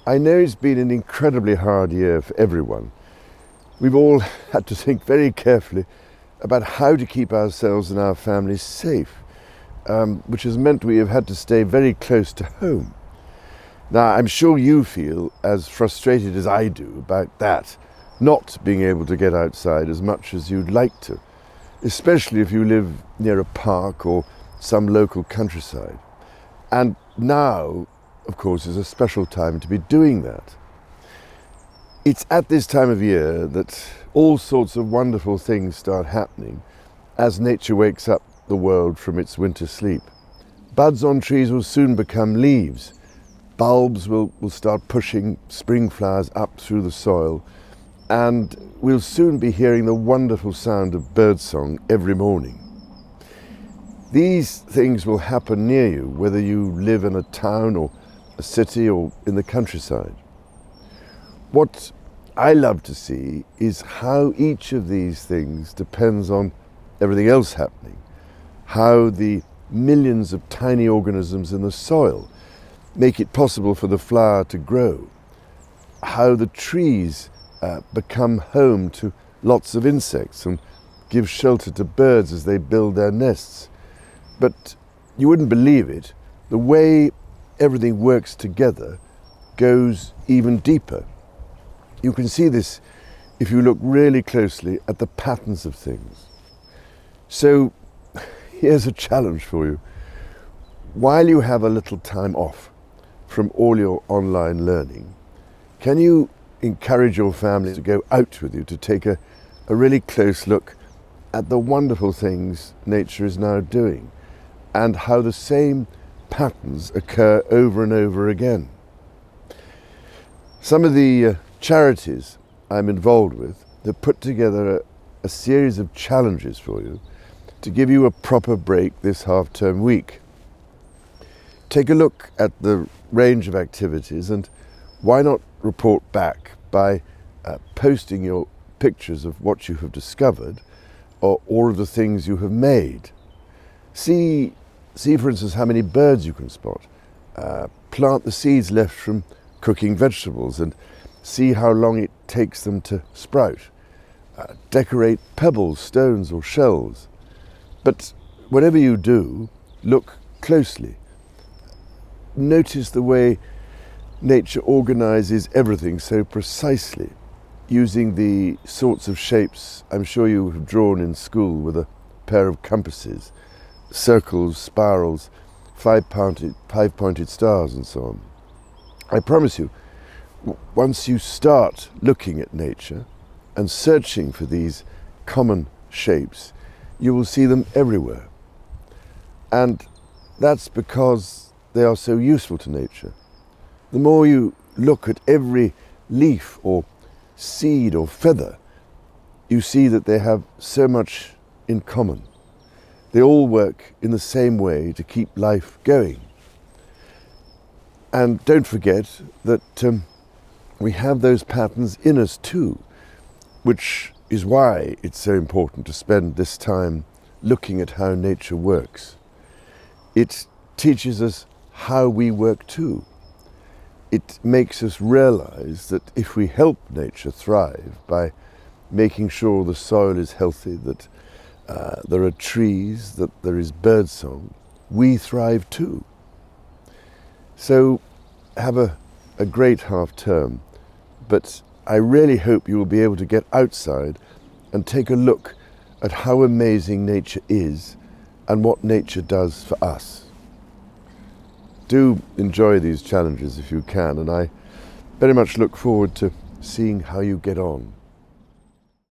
I know it's been an incredibly hard year for everyone. We've all had to think very carefully about how to keep ourselves and our families safe, which has meant we have had to stay very close to home. Now, I'm sure you feel as frustrated as I do about that, not being able to get outside as much as you'd like to, especially if you live near a park or some local countryside. And now, of course, is a special time to be doing that. It's at this time of year that all sorts of wonderful things start happening as nature wakes up the world from its winter sleep. Buds on trees will soon become leaves. Bulbs will start pushing spring flowers up through the soil, and we'll soon be hearing the wonderful sound of birdsong every morning. These things will happen near you, whether you live in a town or a city or in the countryside. What I love to see is how each of these things depends on everything else happening, how the millions of tiny organisms in the soil make it possible for the flower to grow, how the trees become home to lots of insects and give shelter to birds as they build their nests. But you wouldn't believe it, the way everything works together goes even deeper. You can see this if you look really closely at the patterns of things. So here's a challenge for you. While you have a little time off from all your online learning, can you encourage your family to go out with you to take a really close look at the wonderful things nature is now doing and how the same patterns occur over and over again? Some of the charities I'm involved with have put together a series of challenges for you to give you a proper break this half-term week. Take a look at the range of activities and why not report back by posting your pictures of what you have discovered or of the things you have made. See, for instance, how many birds you can spot. Plant the seeds left from cooking vegetables and see how long it takes them to sprout. Decorate pebbles, stones or shells. But whatever you do, look closely. Notice the way nature organizes everything so precisely, using the sorts of shapes I'm sure you have drawn in school with a pair of compasses, circles, spirals, five-pointed stars and so on. I promise you, once you start looking at nature and searching for these common shapes, you will see them everywhere. And that's because they are so useful to nature. The more you look at every leaf or seed or feather, you see that they have so much in common. They all work in the same way to keep life going. And don't forget that we have those patterns in us too, which is why it's so important to spend this time looking at how nature works. It teaches us how we work too. It makes us realize that if we help nature thrive by making sure the soil is healthy, that there are trees, that there is birdsong, we thrive too. So have a great half term, but I really hope you will be able to get outside and take a look at how amazing nature is and what nature does for us. Do enjoy these challenges if you can, and I very much look forward to seeing how you get on.